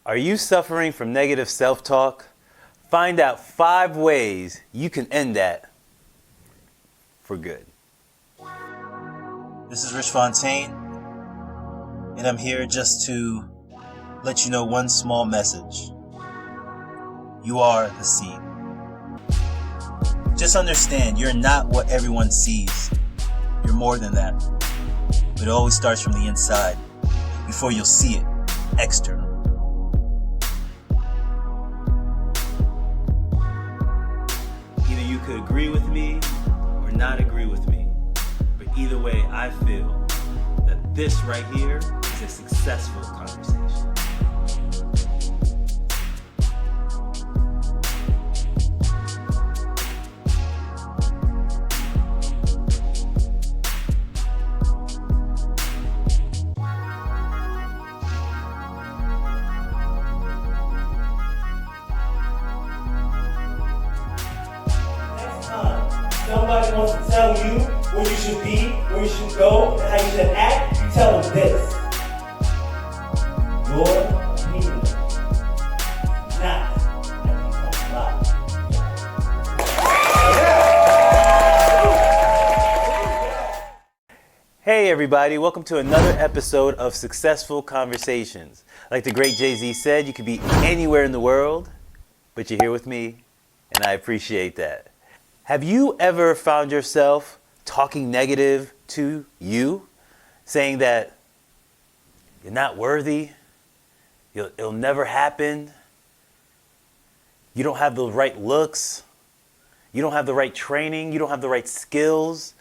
Are you suffering from negative self-talk? Find out 5 ways you can end that for good. This is Rich Fontaine, and I'm here just to let you know one small message. You are the seed. Just understand, you're not what everyone sees. You're more than that. But it always starts from the inside before you'll see it external. Either you could agree with me or not agree with me. But either way, I feel that this right here is a successful conversation. Somebody wants to tell you where you should be, where you should go, and how you should act, you tell them this. Your opinion is not Hey everybody, welcome to another episode of Successful Conversations. Like the great Jay-Z said, you could be anywhere in the world, but you're here with me, and I appreciate that. Have you ever found yourself talking negative to you, saying that you're not worthy, it'll never happen, you don't have the right looks, you don't have the right training, you don't have the right skills,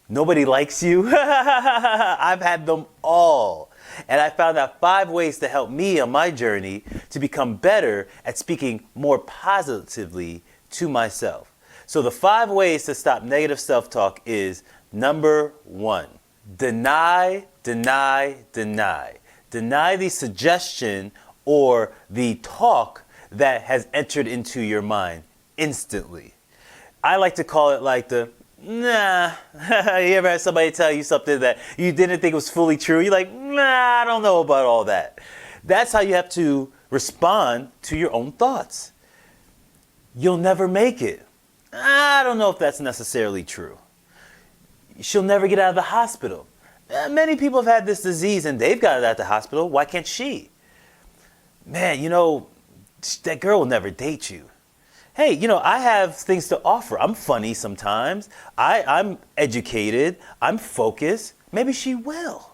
nobody likes you? I've had them all. And I found out 5 ways to help me on my journey to become better at speaking more positively to myself. So the 5 ways to stop negative self-talk is number 1, deny, deny, deny. Deny the suggestion or the talk that has entered into your mind instantly. I like to call it like the, nah. You ever had somebody tell you something that you didn't think was fully true? You're like, nah, I don't know about all that. That's how you have to respond to your own thoughts. You'll never make it. I don't know if that's necessarily true. She'll never get out of the hospital. Many people have had this disease and they've got it out of the hospital. Why can't she? Man, that girl will never date you. Hey, I have things to offer. I'm funny sometimes. I'm educated. I'm focused. Maybe she will.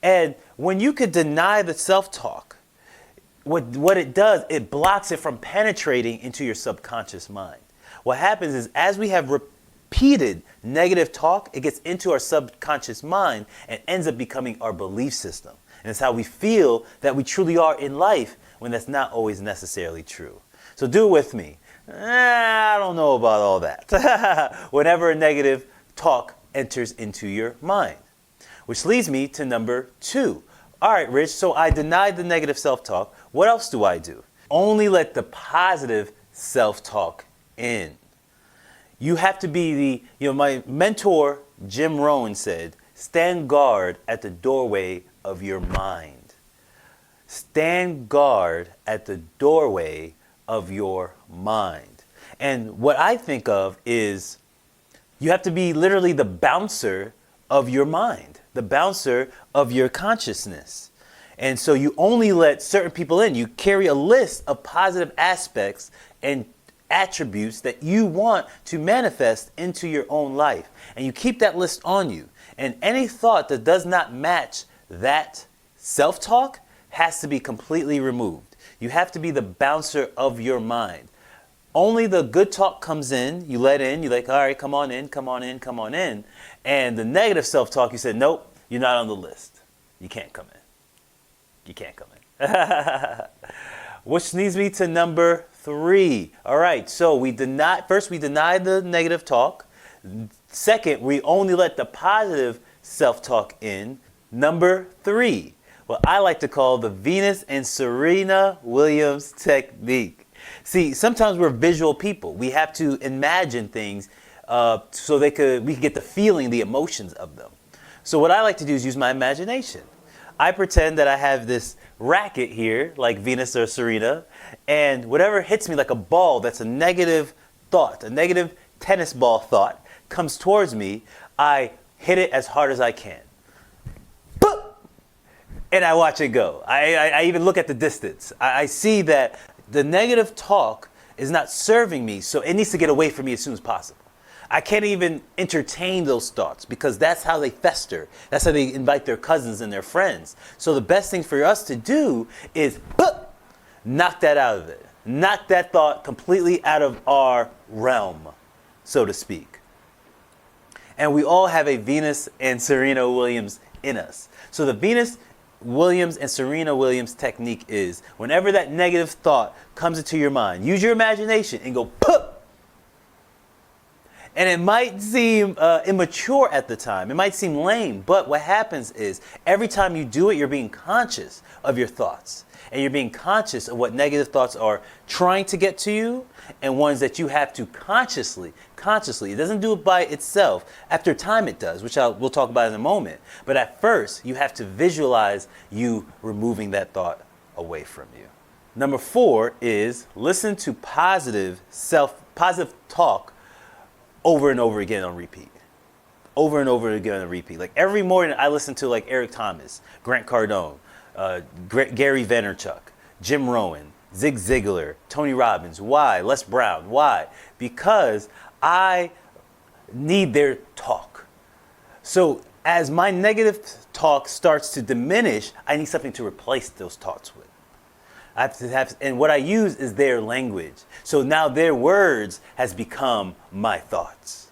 And when you could deny the self-talk, what it does, it blocks it from penetrating into your subconscious mind. What happens is as we have repeated negative talk, it gets into our subconscious mind and ends up becoming our belief system. And it's how we feel that we truly are in life when that's not always necessarily true. So do it with me. I don't know about all that. Whenever a negative talk enters into your mind. Which leads me to number 2. All right, Rich, so I denied the negative self-talk. What else do I do? Only let the positive self-talk in. You have to be my mentor, Jim Rohn, said, stand guard at the doorway of your mind. Stand guard at the doorway of your mind. And what I think of is you have to be literally the bouncer of your mind, the bouncer of your consciousness. And so you only let certain people in. You carry a list of positive aspects and attributes that you want to manifest into your own life. And you keep that list on you. And any thought that does not match that self-talk has to be completely removed. You have to be the bouncer of your mind. Only the good talk comes in, you let in, you're like, all right, come on in, come on in, come on in. And the negative self-talk, you said, nope, you're not on the list. You can't come in. You can't come in. Which leads me to number 3. All right, so first we deny the negative talk. Second, we only let the positive self-talk in. Number 3, what I like to call the Venus and Serena Williams technique. See, sometimes we're visual people. We have to imagine things so we can get the feeling, the emotions of them. So what I like to do is use my imagination. I pretend that I have this racket here, like Venus or Serena, and whatever hits me like a ball that's a negative thought, a negative tennis ball thought, comes towards me, I hit it as hard as I can. Boop! And I watch it go. I even look at the distance. I see that the negative talk is not serving me, so it needs to get away from me as soon as possible. I can't even entertain those thoughts because that's how they fester. That's how they invite their cousins and their friends. So the best thing for us to do is knock that out of it. Knock that thought completely out of our realm, so to speak. And we all have a Venus and Serena Williams in us. So the Venus Williams and Serena Williams technique is whenever that negative thought comes into your mind, use your imagination and go pop. And it might seem immature at the time. It might seem lame. But what happens is every time you do it, you're being conscious of your thoughts. And you're being conscious of what negative thoughts are trying to get to you and ones that you have to consciously. It doesn't do it by itself. After time it does, which we'll talk about in a moment. But at first, you have to visualize you removing that thought away from you. Number 4 is listen to positive talk over and over again on repeat. Over and over again on repeat. Like every morning I listen to like Eric Thomas, Grant Cardone, Gary Vaynerchuk, Jim Rohn, Zig Ziglar, Tony Robbins. Why? Les Brown. Why? Because I need their talk. So as my negative talk starts to diminish, I need something to replace those thoughts with. I have to have, and what I use is their language. So now their words has become my thoughts.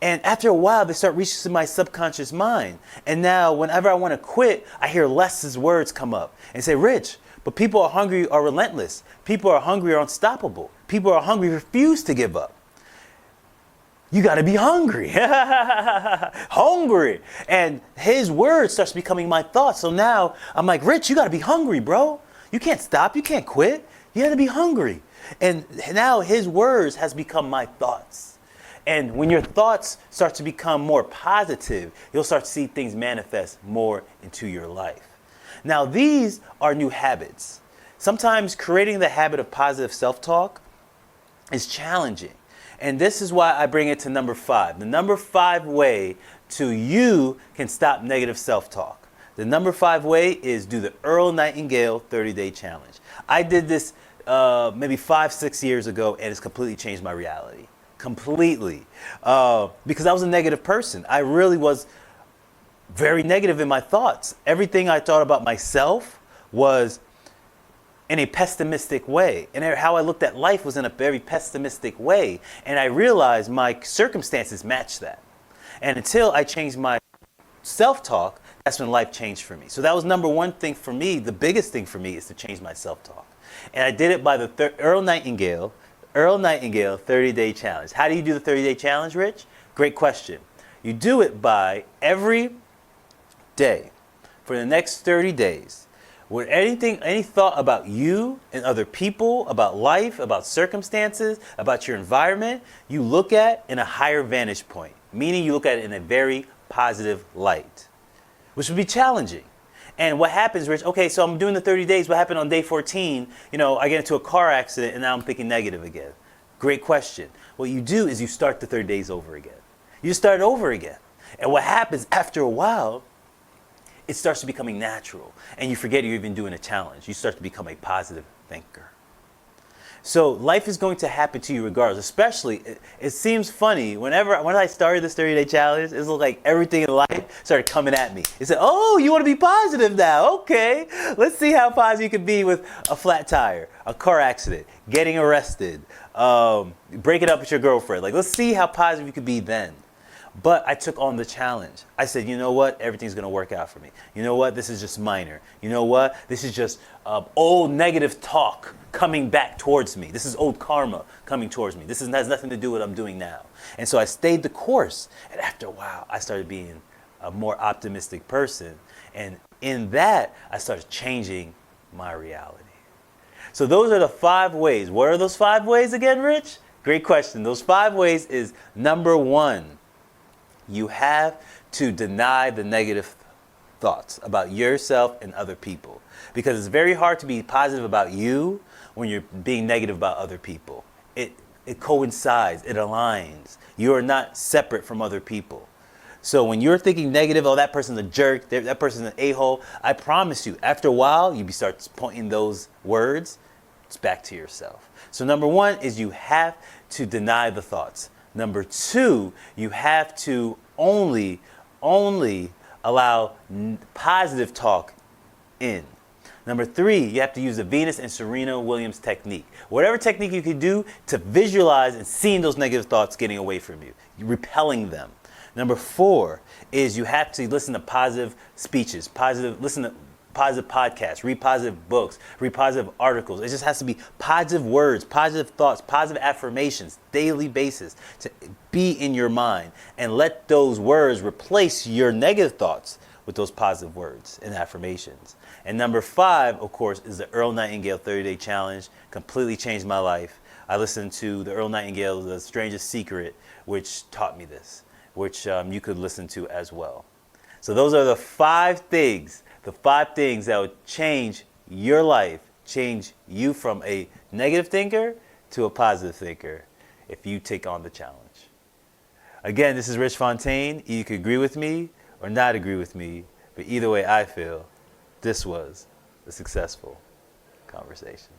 And after a while, they start reaching to my subconscious mind. And now whenever I want to quit, I hear Les's words come up and say, Rich, but people are hungry or relentless. People are hungry or unstoppable. People are hungry, refuse to give up. You got to be hungry. Hungry. And his words starts becoming my thoughts. So now I'm like, Rich, you got to be hungry, bro. You can't stop. You can't quit. You have to be hungry. And now his words has become my thoughts. And when your thoughts start to become more positive, you'll start to see things manifest more into your life. Now, these are new habits. Sometimes creating the habit of positive self-talk is challenging. And this is why I bring it to number 5. The number 5 way to you can stop negative self-talk. The number 5 way is do the Earl Nightingale 30-day challenge. I did this maybe 5-6 years ago, and it's completely changed my reality. Completely. Because I was a negative person. I really was very negative in my thoughts. Everything I thought about myself was in a pessimistic way. And how I looked at life was in a very pessimistic way. And I realized my circumstances matched that. And until I changed my self-talk, that's when life changed for me. So that was number 1 thing for me. The biggest thing for me is to change my self-talk. And I did it by the Earl Nightingale 30-day challenge. How do you do the 30-day challenge, Rich? Great question. You do it by every day for the next 30 days. When any thought about you and other people, about life, about circumstances, about your environment, you look at in a higher vantage point, meaning you look at it in a very positive light, which would be challenging. And what happens, Rich? Okay, so I'm doing the 30 days. What happened on day 14? I get into a car accident and now I'm thinking negative again. Great question. What you do is you start the 30 days over again. You start over again. And what happens after a while, it starts to becoming natural. And you forget you're even doing a challenge. You start to become a positive thinker. So life is going to happen to you regardless. Especially, it seems funny, when I started this 30-day challenge, it looked like everything in life started coming at me. It said, oh, you want to be positive now? Okay, let's see how positive you can be with a flat tire, a car accident, getting arrested, breaking up with your girlfriend. Like, let's see how positive you could be then. But I took on the challenge. I said, you know what? Everything's going to work out for me. You know what? This is just minor. You know what? This is just old negative talk coming back towards me. This is old karma coming towards me. This has nothing to do with what I'm doing now. And so I stayed the course. And after a while, I started being a more optimistic person. And in that, I started changing my reality. So those are the 5 ways. What are those 5 ways again, Rich? Great question. Those 5 ways is number 1. You have to deny the negative thoughts about yourself and other people. Because it's very hard to be positive about you when you're being negative about other people. It coincides, it aligns. You are not separate from other people. So when you're thinking negative, oh, that person's a jerk, that person's an a-hole, I promise you, after a while, you start pointing those words, it's back to yourself. So number one is you have to deny the thoughts. Number two, you have to only allow positive talk in. Number three, you have to use the Venus and Serena Williams technique. Whatever technique you can do to visualize and seeing those negative thoughts getting away from you, repelling them. Number four is you have to listen to positive speeches, listen to positive podcasts, read positive books, read positive articles. It just has to be positive words, positive thoughts, positive affirmations, daily basis to be in your mind, and let those words replace your negative thoughts with those positive words and affirmations. And number five, of course, is the Earl Nightingale 30-Day Challenge. Completely changed my life. I listened to the Earl Nightingale, The Strangest Secret, which taught me this, which you could listen to as well. So those are the five things that would change your life, change you from a negative thinker to a positive thinker if you take on the challenge. Again, this is Rich Fontaine. You could agree with me or not agree with me, but either way I feel this was a successful conversation.